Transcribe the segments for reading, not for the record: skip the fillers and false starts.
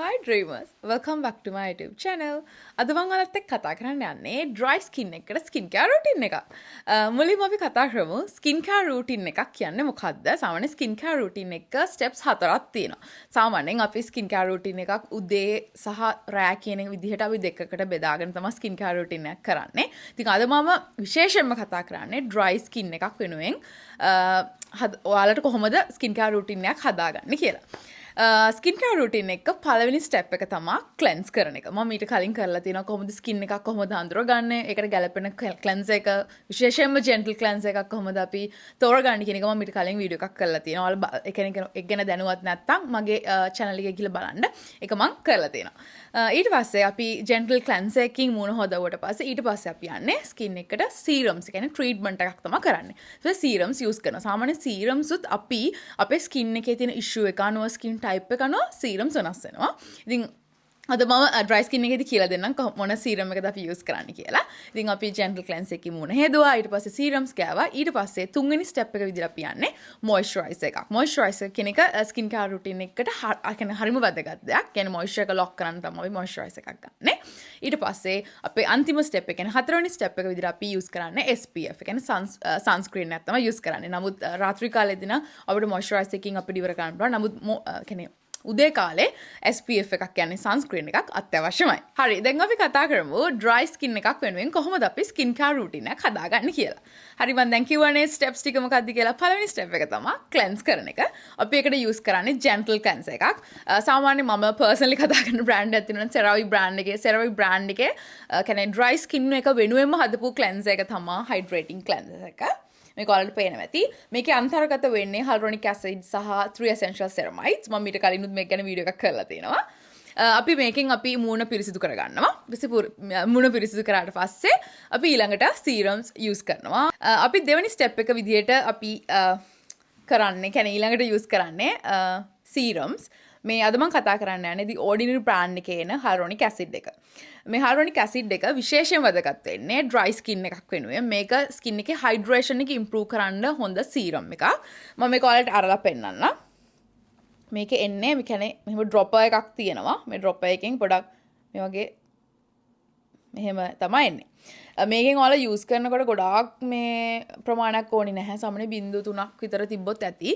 Hi dreamers, welcome back to my YouTube channel. අද මම ඔයාලත් එක්ක කතා කරන්න යන්නේ dry skin එකකට skin care routine එකක්. මුලින්ම අපි කතා කරමු skin care routine එකක් කියන්නේ මොකක්ද? සාමාන්‍ය skin care routine එක steps 4ක් තියෙනවා. සාමාන්‍යයෙන් අපි skin care routine එකක් උදේ සහ රෑ කියන විදිහට අපි දෙකකට බෙදාගෙන තමයි skin care routine එකක් කරන්නේ. ඉතින් අද මම විශේෂයෙන්ම කතා කරන්නේ dry skin එකක් වෙනුවෙන් ඔයාලට කොහොමද skin care routine එකක් හදාගන්නේ කියලා. ස්කින් කෙයාර් රූටින් එක පළවෙනි ස්ටෙප් එක තමයි ක්ලෙන්ස් කරන එක. මම ඊට කලින් කරලා තියෙනවා කොහොමද ස්කින් එකක් කොහොමද හඳුරගන්නේ, ඒකට ගැලපෙන ක්ලෙන්සර් එක, විශේෂයෙන්ම ජෙන්ටල් ක්ලෙන්සර් එකක් කොහොමද අපි තෝරගන්නේ කියන එක මම ඊට කලින් වීඩියෝ එකක් කරලා තියෙනවා. ඔයාලා ඒ කියන්නේ ඒක ගැන දැනුවත් නැත්නම් මගේ channel එකේ ගිහලා බලන්න. ඒක මම කරලා තියෙනවා. ඊට පස්සේ අපි ජෙන්ටල් ක්ලෙන්සර් එකකින් මූණ හොදවුවට පස්සේ ඊට පස්සේ අපි යන්නේ ස්කින් එකට සීරම්ස්, ඒ කියන්නේ ට්‍රීට්මන්ට් එකක් තමයි කරන්නේ. ඒ සීරම්ස් යූස් කරනවා. සාමාන්‍ය සීරම්ස් උත් අපි අපේ ස්කින් එකේ තියෙන ඉෂුව එක අනුව ස්කින් ටයිප් එක අනුව සීරම්ස් වෙනස් වෙනවා. ඉතින් අද මම ඩ්‍රයි ස්කින් එකේදී කියලා දෙන්නම් මොන සීරම් එකද අපි යූස් කරන්න කියලා. ඉතින් අපි ජෙන්ටල් ක්ලෙන්සර් එකකින් මූණ හේදුවා, ඊට පස්සේ සීරම්ස් ගෑවා, ඊට පස්සේ තුන්වෙනි ස්ටෙප් එක විදිහට අපි යන්නේ මොයිස්චරයිසර් එකක්. මොයිස්චරයිසර් කියන එක ස්කින් කෙයාර් රූටින් එකකට හරිම වැදගත් දෙයක්. කියන්නේ මොයිස්චර් එක ලොක් කරන්න තමයි අපි මොයිස්චරයිසර් එකක් ගන්නෙ. ඊට පස්සේ අපේ අන්තිම ස්ටෙප් එක කියන්නේ හතරවෙනි ස්ටෙප් එක විදිහට අපි යූස් කරන්නේ SPF. ඒ කියන්නේ සන්ස්ක්‍රීන් එකක් තමයි යූස් කරන්නේ. නමුත් රාත්‍රී කාලේදී නම් අපිට මොයිස්චරයිසර් එකකින් අපිට ඉවර කරන්න පුළුවන්. නමුත් කියන්නේ උදේ කාලේ SPF එකක් කියන්නේ සන්ස්ක්‍රීන් එකක් අත්‍යවශ්‍යමයි. හරි, දැන් අපි කතා කරමු dry skin එකක් වෙනුවෙන් කොහොමද අපි skin care routine එකක් හදාගන්නේ කියලා. හරි, මම දැන් කියවනේ steps ටික මොකක්ද කියලා. පළවෙනි step එක තමයි cleanse කරන එක. අපි ඒකට use කරන්නේ gentle cleanse එකක්. සාමාන්‍යයෙන් මම personally කතා කරන brand එකක් තියෙනවා CeraVe brand එකේ කියන්නේ dry skin එක වෙනුවෙන්ම හදපු cleanse එක තමයි hydrating cleanse එක. මේක ඔයාලට පේනවා ඇති. මේකේ අන්තර්ගත වෙන්නේ hyaluronic acid සහ 3 essential ceramides. මම ඊට කලිනුත් මේක ගැන වීඩියෝ එකක් කරලා තියෙනවා. අපි මේකෙන් අපි මූණ පිරිසිදු කරගන්නවා. මූණ පිරිසිදු කරාට පස්සේ අපි ඊළඟට serums use කරනවා. අපි දෙවෙනි step එක විදිහට අපි කරන්නේ කියන්නේ ඊළඟට use කරන්නේ serums. මේ අද මම කතා කරන්න යන්නේ the ordinary brand එකේ එන hyaluronic acid එක. මේ hyaluronic acid එක විශේෂයෙන් වැදගත් වෙන්නේ dry skin එකක් වෙනුවෙන්. මේක skin එකේ hydration එක improve කරන්න හොඳ serum එකක්. මම මේක ඔයාලට අරලා පෙන්නන්නම්. මේකේ එන්නේ මේ කියන්නේ මෙහෙම dropper එකක් තියෙනවා. මේ dropper එකෙන් පොඩක් මේ වගේ මෙහෙම තමයි එන්නේ. මේකෙන් ඔයාලා යූස් කරනකොට ගොඩාක් මේ ප්‍රමාණයක් ඕනේ නැහැ. සාමාන්‍ය 0.3ක් විතර තිබ්බොත් ඇති.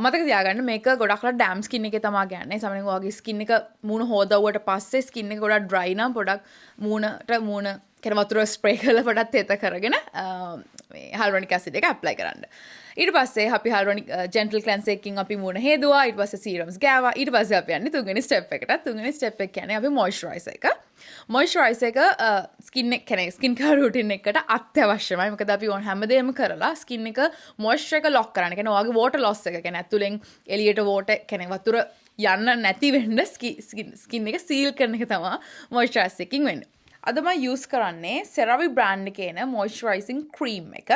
මතක තියාගන්න මේක ගොඩක්ලා ඩෑම් ස්කින් එකේ තමයි ගන්නේ. සාමාන්‍යයෙන් ඔයාගේ ස්කින් එක මූණ හොදවුවට පස්සේ ස්කින් එක ගොඩක් ඩ්‍රයි නම් පොඩක් මූණ කියන වතුර ස්ප්‍රේ කරලා පොඩක් තෙත කරගෙන මේ hyaluronic acid එක ඇප්ලයි කරන්න. ඊට පස්සේ අපි hyaluronic gentle cleanse එකකින් අපි මූණ හේදුවා. ඊට පස්සේ serums ගෑවා. ඊට පස්සේ අපි යන්නේ තුන්වෙනි step එකට. තුන්වෙනි step එක කියන්නේ අපි moisturizer එක. මොයිස්චරයිසර් එක ස්කින් කෙයාර් රූටින් එකට අත්‍යවශ්‍යමයි. මොකද අපි හැමදේම කරලා ස්කින් එක මොයිස්චර් එක ලොක් කරන්න. කියන්නේ ඔයාගේ වෝටර් ලොස් එක කියන්නේ ඇතුලෙන් එළියට වෝටර් කියන්නේ වතුර යන්න නැති වෙන්න ස්කින් එක සීල් කරන එක තමයි මොයිස්චරයිසර් එකකින් වෙන්නේ. අද මම යූස් කරන්නේ CeraVe brand එකේ එන moisturizing cream එක.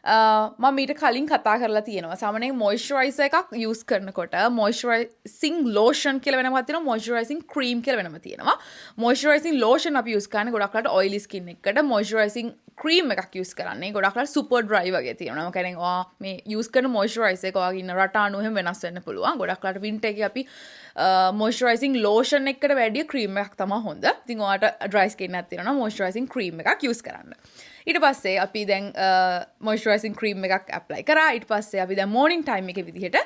මම ඊට කලින් කතා කරලා තියෙනවා. සාමාන්‍යයෙන් මොයිස්චරයිසර් එකක් යූස් කරනකොට මොයිස්චරයිසිං ලෝෂන් කියලා වෙනමක් තියෙනවා, මොයිස්චරයිසිං ක්‍රීම් කියලා වෙනම තියෙනවා. මොයිස්චරයිසිං ලෝෂන් අපි යූස් කරන්නේ ගොඩක්ලාට ඔයිලි ස්කින් එකකට. මොයිස්චරයිසිං ක්‍රීම් එකක් යූස් කරන්නේ ගොඩක්ලාට සුපර් ඩ්‍රයි වගේ තියෙනවා. මම කියන්නේ ඔයා මේ යූස් කරන මොයිස්චරයිසර් එක ඔයාගේ ඉන්න රට අනුව හැම වෙනස් වෙන්න පුළුවන්. ගොඩක්ලාට වින්ටර් එකේ අපි මොයිස්චරයිසිං ලෝෂන් එකකට වැඩිය ක්‍රීම් එකක් තමයි හොඳ. ඉතින් ඔයාට ඩ්‍රයි ස්කින් එකක් තියෙනවා නම් මොයිස්චරයිසිං ක්‍රීම් එකක් යූස් කරන්න. ඊට පස්සේ අපි දැන් මොයිස්චරයිසිං ක්‍රීම් එකක් ඇප්ලයි කරා. ඊට පස්සේ අපි දැන් මෝර්නින් ටයිම් එකේ විදිහට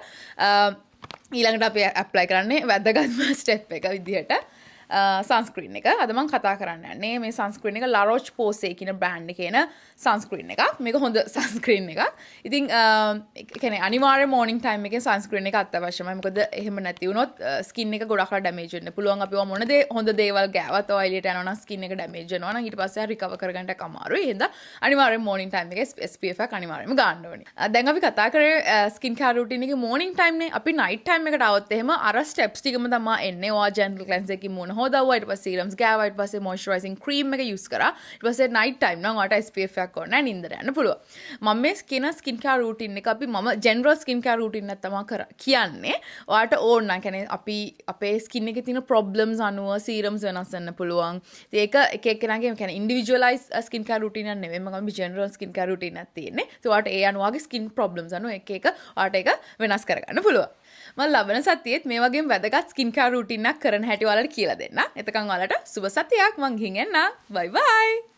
ඊළඟට අපි ඇප්ලයි කරන්නේ වැදගත්ම ස්ටෙප් එක විදිහට සන්ස්ක්‍රීන් එක. අද මම කතා කරන්න යන්නේ මේ සන්ස්ක්‍රීන් එක roche-posay කියන බ්‍රෑන්ඩ් එකේ එන සන්ස්ක්‍රීන් එකක්. මේක හොඳ සන්ස්ක්‍රීන් එකක්. ඉතින් ඒ කියන්නේ අනිවාර්ය මෝර්නින් ටයිම් එකේ සන්ස්ක්‍රීන් එක අත්‍යවශ්‍යමයි. මොකද එහෙම නැති වුණොත් ස්කින් එක ගොඩක්ලා ඩැමේජ් වෙන්න පුළුවන්. අපි මොන දේ හොඳ දේවල් ගෑවත් ඔය එළියට යනවා නම් ස්කින් එක ඩැමේජ් වෙනවා නම් ඊට පස්සේ රිකවර් කරගන්න එක අමාරුයි. ඒ හින්දා අනිවාර්යෙන් මෝර්නින් ටයිම් එකේ SPF එක අනිවාර්යෙන්ම ගන්න ඕනේ. දැන් අපි කතා කරේ ස්කින් කෙයාර් රූටින් එකේ මෝර්නින් ටයිම් නේ. අපි නයිට් ටයිම් එකට આવොත් එහෙම අර ස්ටෙප්ස් ටිකම තමයි එන්නේ. ඔයා ජෙන්ටල් ක්ලෙන්සර් එකකින් මූණ හොදවුවා, ඊට පස්සේ serums ගෑවා, ඊට පස්සේ moisturizing cream එක use කරා. ඊට පස්සේ night time නම් ඔයාලට SPF එකක් ඕනේ නැහැ, නින්දට යන්න පුළුවන්. මම මේ skin care routine එක අපි මම general skin care routine එකක් තමයි කියන්නේ. ඔයාලට ඕන නම් කියන්නේ අපි අපේ skin එකේ තියෙන problems අනුව serums වෙනස් වෙන්න පුළුවන්. ඒක එක එක්කෙනාගේ කියන්නේ individualized skin care routine එක නෙවෙයි. මම general skin care routine එකක් තියෙන්නේ. ඒ ඔයාලට ඒ අනුවගේ skin problems අනුව එක ඔයාලට ඒක වෙනස් කරගන්න පුළුවන්. මම ලබන සතියේත් මේ වගේම වැදගත් ස්කින් කෙයාර් රූටින් එකක් කරන හැටි ඔයාලට කියලා දෙන්න. එතකන් ඔයාලට සුබ සතියක්. මං ගිහින් එන්න. බයි බයි.